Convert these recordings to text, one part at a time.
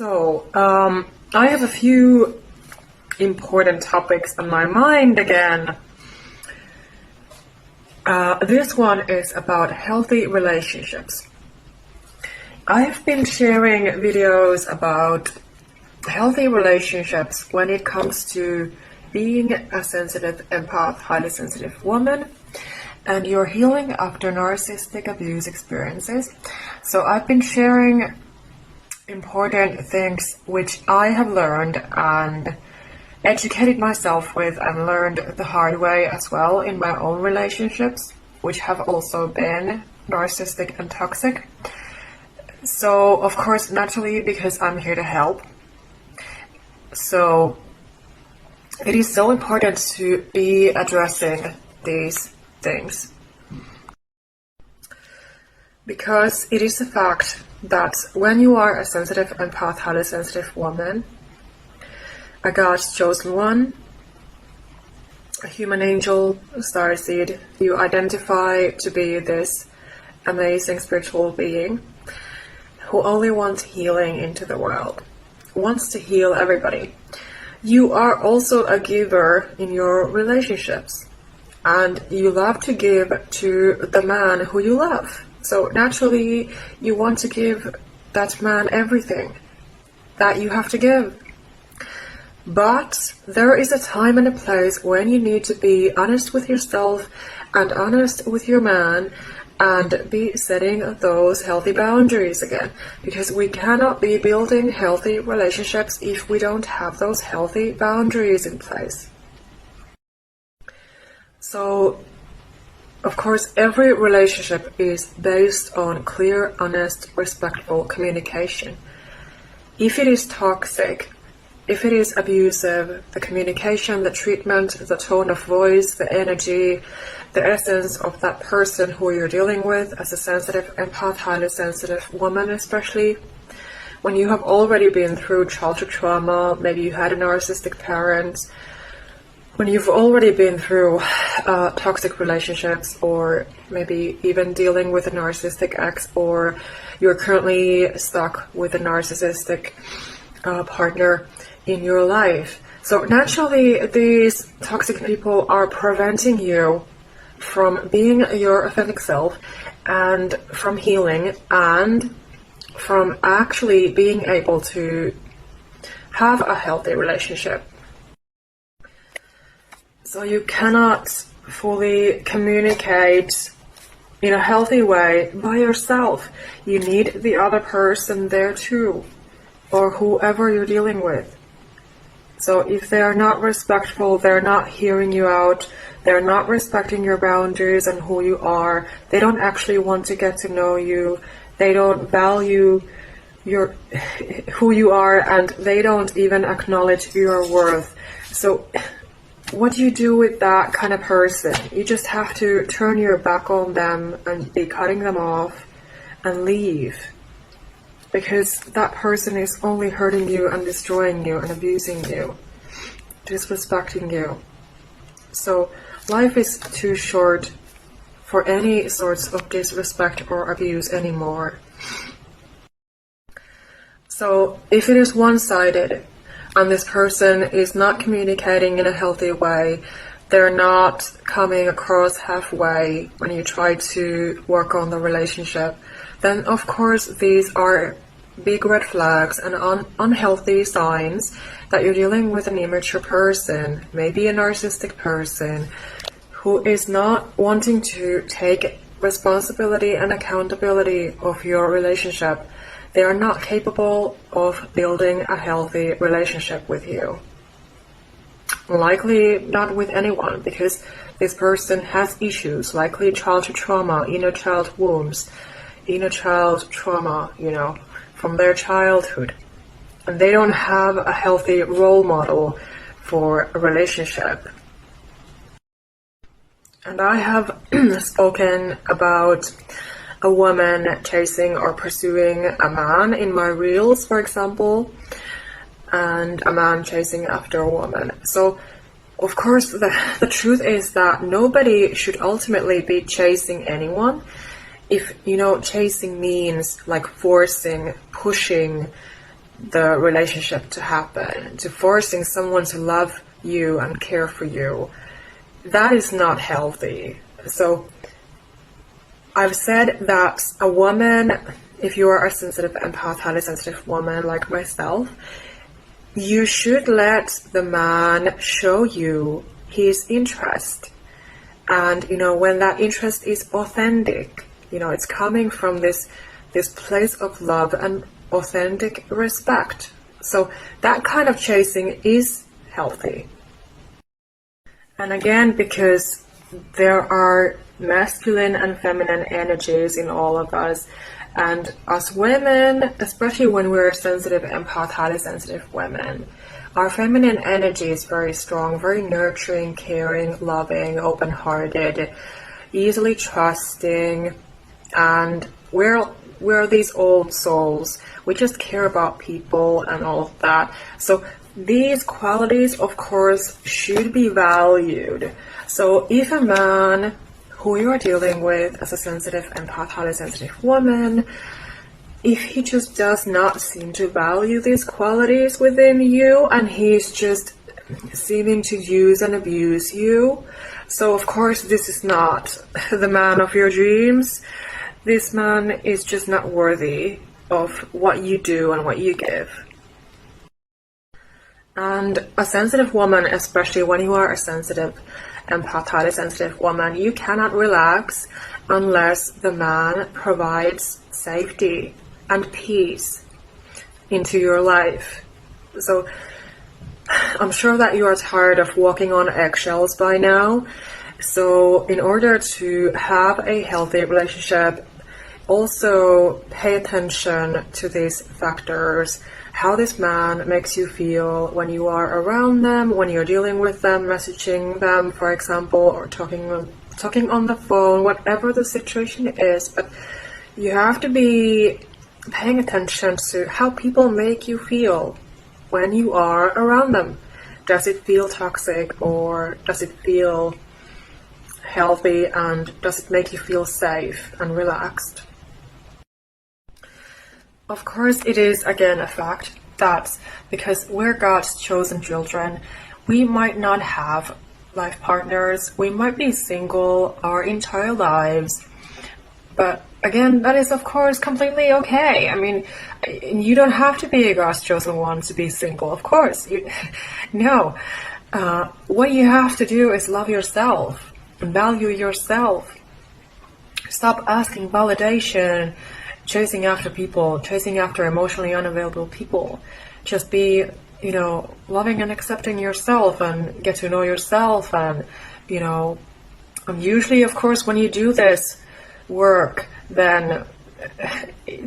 I have a few important topics on my mind again. This one is about healthy relationships. I've been sharing videos about healthy relationships when it comes to being a sensitive empath, highly sensitive woman, and you're healing after narcissistic abuse experiences. So I've been sharing important things which I have learned and educated myself with and learned the hard way as well in my own relationships, which have also been narcissistic and toxic. So of course, naturally, because I'm here to help, so it is so important to be addressing these things, because it is a fact that when you are a sensitive empath, highly sensitive woman, a God's chosen one, a human angel, a starseed, you identify to be this amazing spiritual being who only wants healing into the world, wants to heal everybody. You are also a giver in your relationships, and you love to give to the man who you love. So naturally, you want to give that man everything that you have to give. But there is a time and a place when you need to be honest with yourself and honest with your man and be setting those healthy boundaries again. Because we cannot be building healthy relationships if we don't have those healthy boundaries in place. So, of course, every relationship is based on clear, honest, respectful communication. If it is toxic, if it is abusive, the communication, the treatment, the tone of voice, the energy, the essence of that person who you're dealing with as a sensitive empath, highly sensitive woman especially, when you have already been through childhood trauma, maybe you had a narcissistic parent, when you've already been through toxic relationships, or maybe even dealing with a narcissistic ex, or you're currently stuck with a narcissistic partner in your life. So naturally, these toxic people are preventing you from being your authentic self and from healing and from actually being able to have a healthy relationship. So you cannot fully communicate in a healthy way by yourself. You need the other person there too, or whoever you're dealing with. So if they are not respectful, they're not hearing you out, they're not respecting your boundaries and who you are, they don't actually want to get to know you, they don't value who you are, and they don't even acknowledge your worth. So what do you do with that kind of person? You just have to turn your back on them and be cutting them off and leave. Because that person is only hurting you and destroying you and abusing you, disrespecting you. So life is too short for any sorts of disrespect or abuse anymore. So if it is one-sided, and this person is not communicating in a healthy way, they're not coming across halfway when you try to work on the relationship, then of course these are big red flags and unhealthy signs that you're dealing with an immature person, maybe a narcissistic person, who is not wanting to take responsibility and accountability of your relationship. They are not capable of building a healthy relationship with you. Likely not with anyone, because this person has issues, likely childhood trauma, inner child wounds, inner child trauma, from their childhood. And they don't have a healthy role model for a relationship. And I have spoken about a woman chasing or pursuing a man in my reels, for example, and a man chasing after a woman. So, of course, the truth is that nobody should ultimately be chasing anyone. If, chasing means like forcing, pushing, the relationship to happen, to forcing someone to love you and care for you, that is not healthy. So I've said that a woman, if you are a sensitive empath, highly sensitive woman like myself, you should let the man show you his interest. And, when that interest is authentic, it's coming from this place of love and authentic respect. So that kind of chasing is healthy. And again, because there are masculine and feminine energies in all of us, and as women, especially when we're sensitive, empath, highly sensitive women, our feminine energy is very strong, very nurturing, caring, loving, open-hearted, easily trusting, and we're these old souls. We just care about people and all of that. So these qualities, of course, should be valued. So if a man who you are dealing with as a sensitive empath, highly sensitive woman, if he just does not seem to value these qualities within you, and he's just seeming to use and abuse you, so of course this is not the man of your dreams. This man is just not worthy of what you do and what you give. And a sensitive woman, especially when you are a sensitive empath, highly sensitive woman, you cannot relax unless the man provides safety and peace into your life. So I'm sure that you are tired of walking on eggshells by now. So in order to have a healthy relationship, also pay attention to these factors. How this man makes you feel when you are around them, when you're dealing with them, messaging them, for example, or talking on the phone, whatever the situation is. But you have to be paying attention to how people make you feel when you are around them. Does it feel toxic, or does it feel healthy, and does it make you feel safe and relaxed? Of course, it is again a fact that because we're God's chosen children, we might not have life partners, we might be single our entire lives, but again, that is of course completely okay. I mean, you don't have to be a God's chosen one to be single, of course. No. What you have to do is love yourself and value yourself. Stop asking validation, chasing after people, chasing after emotionally unavailable people. Just be, loving and accepting yourself and get to know yourself. And, and usually, of course, when you do this work, then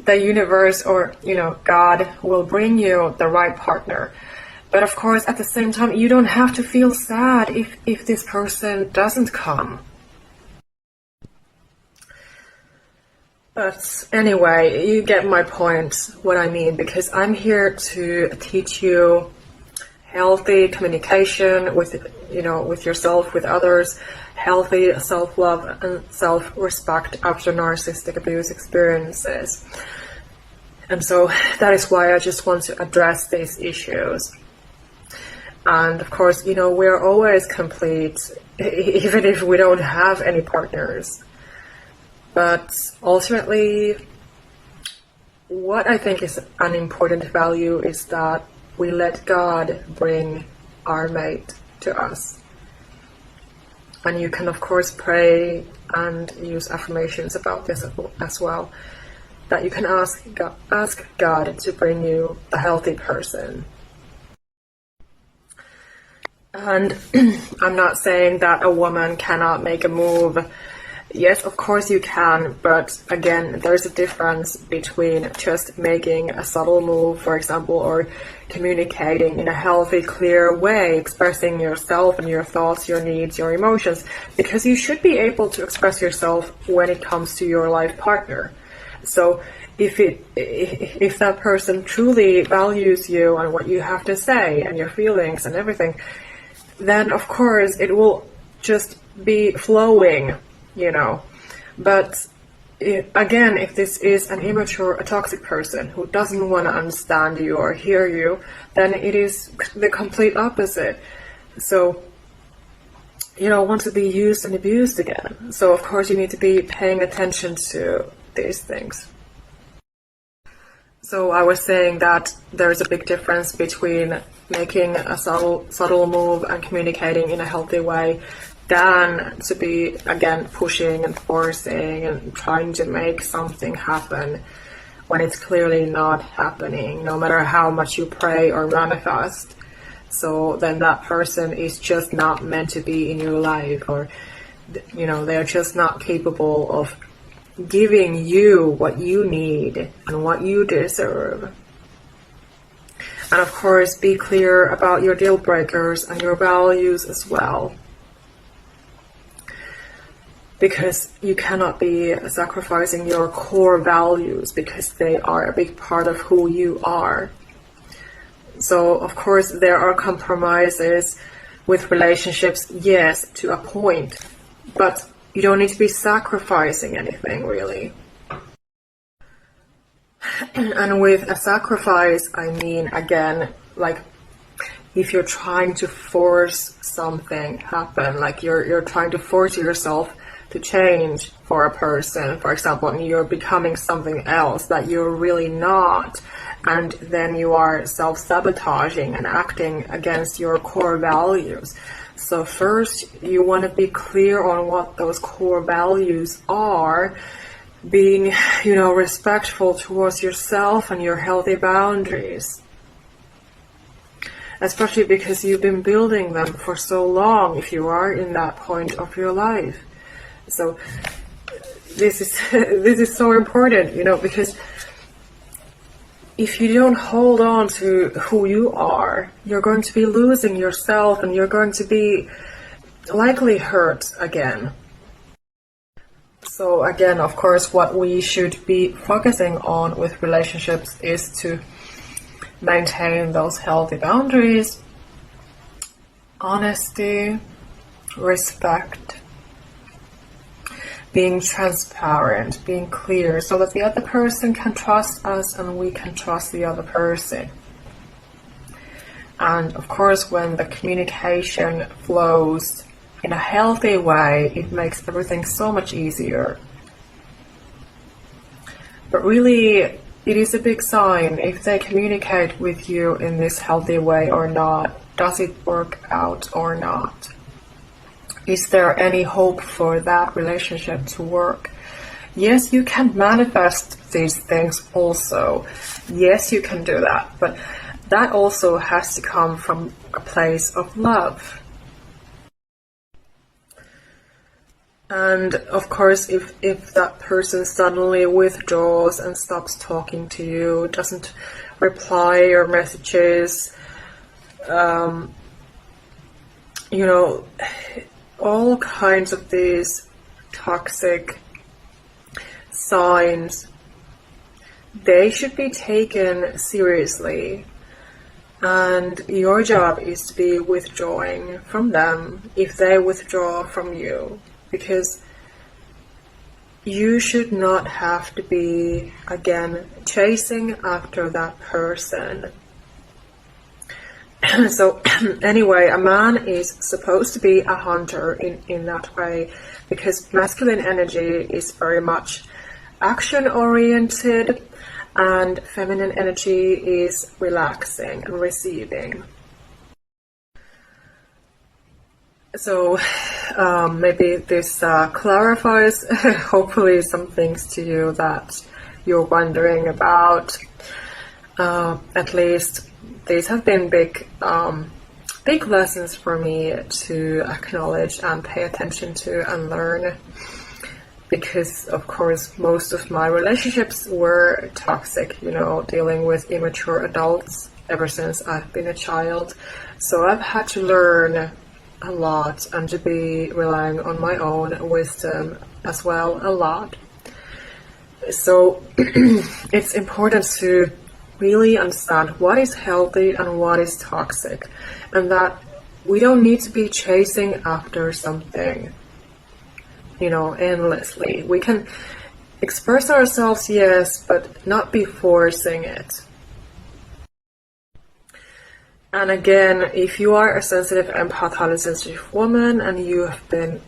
the universe or, God will bring you the right partner. But of course, at the same time, you don't have to feel sad if this person doesn't come. But anyway, you get my point, what I mean, because I'm here to teach you healthy communication with yourself, with others, healthy self-love and self-respect after narcissistic abuse experiences. And so that is why I just want to address these issues. And of course, we're always complete, even if we don't have any partners. But ultimately, what I think is an important value is that we let God bring our mate to us. And you can, of course, pray and use affirmations about this as well. That you can ask God to bring you a healthy person. And I'm not saying that a woman cannot make a move. Yes, of course you can, but again, there's a difference between just making a subtle move, for example, or communicating in a healthy, clear way, expressing yourself and your thoughts, your needs, your emotions, because you should be able to express yourself when it comes to your life partner. So if that person truly values you and what you have to say and your feelings and everything, then of course it will just be flowing. But again, if this is an immature, a toxic person who doesn't want to understand you or hear you, then it is the complete opposite. So, want to be used and abused again. So of course you need to be paying attention to these things. So I was saying that there's a big difference between making a subtle move and communicating in a healthy way than to be, again, pushing and forcing and trying to make something happen when it's clearly not happening, no matter how much you pray or manifest. So then that person is just not meant to be in your life, or, they're just not capable of giving you what you need and what you deserve. And of course, be clear about your deal breakers and your values as well. Because you cannot be sacrificing your core values, because they are a big part of who you are. So, of course, there are compromises with relationships, yes, to a point, but you don't need to be sacrificing anything, really. And with a sacrifice, I mean, again, like, if you're trying to force something happen, like you're trying to force yourself to change for a person, for example, and you're becoming something else that you're really not, and then you are self-sabotaging and acting against your core values. So first, you want to be clear on what those core values are, being, respectful towards yourself and your healthy boundaries. Especially because you've been building them for so long, if you are in that point of your life. So this is so important, because if you don't hold on to who you are, you're going to be losing yourself, and you're going to be likely hurt again. So again, of course, what we should be focusing on with relationships is to maintain those healthy boundaries, honesty, respect, being transparent, being clear, so that the other person can trust us and we can trust the other person. And of course, when the communication flows in a healthy way, it makes everything so much easier. But really, it is a big sign if they communicate with you in this healthy way or not. Does it work out or not? Is there any hope for that relationship to work? Yes, you can manifest these things also. Yes, you can do that. But that also has to come from a place of love. And of course, if that person suddenly withdraws and stops talking to you, doesn't reply your messages, all kinds of these toxic signs, they should be taken seriously. And your job is to be withdrawing from them if they withdraw from you. Because you should not have to be, again, chasing after that person. So anyway, a man is supposed to be a hunter in that way, because masculine energy is very much action-oriented and feminine energy is relaxing and receiving. So maybe this clarifies hopefully some things to you that you're wondering about. At least these have been big lessons for me to acknowledge and pay attention to and learn, because of course most of my relationships were toxic, dealing with immature adults ever since I've been a child. So I've had to learn a lot and to be relying on my own wisdom as well a lot. So it's important to really understand what is healthy and what is toxic, and that we don't need to be chasing after something, endlessly. We can Express ourselves, yes, but not be forcing it. And again, if you are a sensitive empath, highly sensitive woman, and you have been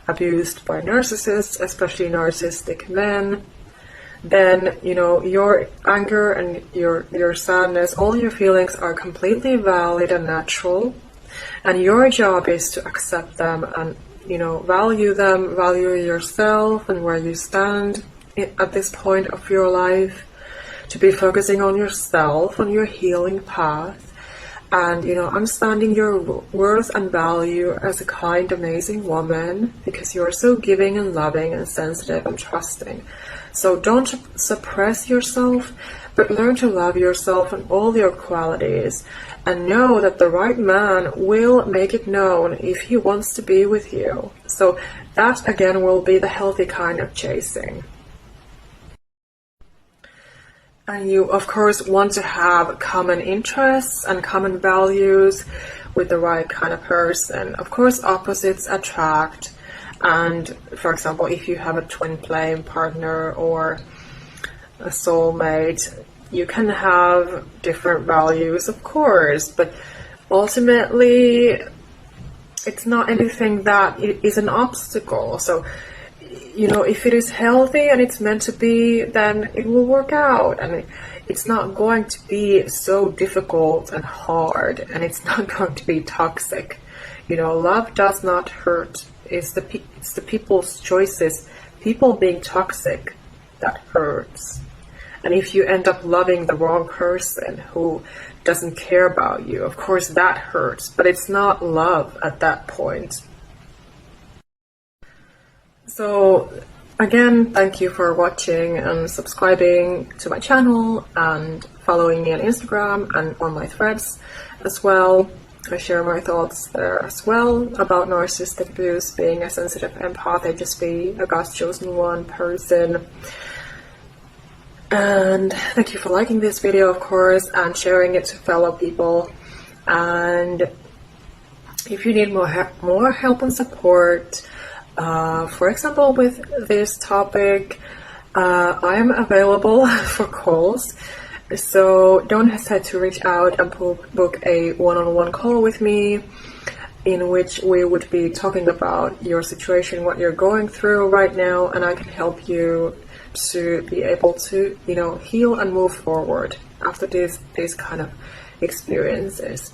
abused by narcissists, especially narcissistic men, then, you know, your anger and your sadness, all your feelings are completely valid and natural. And your job is to accept them and, you know, value them, value yourself and where you stand at this point of your life, to be focusing on yourself, on your healing path. And, you know, understanding your worth and value as a kind, amazing woman, because you're so giving and loving and sensitive and trusting. So don't suppress yourself, but learn to love yourself and all your qualities, and know that the right man will make it known if he wants to be with you. So that, again, will be the healthy kind of chasing. And you, of course, want to have common interests and common values with the right kind of person. Of course, opposites attract. And, for example, if you have a twin flame partner or a soulmate, you can have different values, of course. But ultimately, it's not anything that is an obstacle. So, you know, if it is healthy and it's meant to be, then it will work out, and it's not going to be so difficult and hard, and it's not going to be toxic. You know, love does not hurt. It's the people's choices, people being toxic, that hurts. And if you end up loving the wrong person who doesn't care about you, of course that hurts, but it's not love at that point. So again, thank you for watching and subscribing to my channel and following me on Instagram and on my threads as well. I share my thoughts there as well about narcissistic abuse, being a sensitive empath, HSP, a God's chosen one person. And thank you for liking this video, of course, and sharing it to fellow people. And if you need more help and support, for example, with this topic, I am available for calls, so don't hesitate to reach out and book a one-on-one call with me, in which we would be talking about your situation, what you're going through right now, and I can help you to be able to, you know, heal and move forward after these kind of experiences.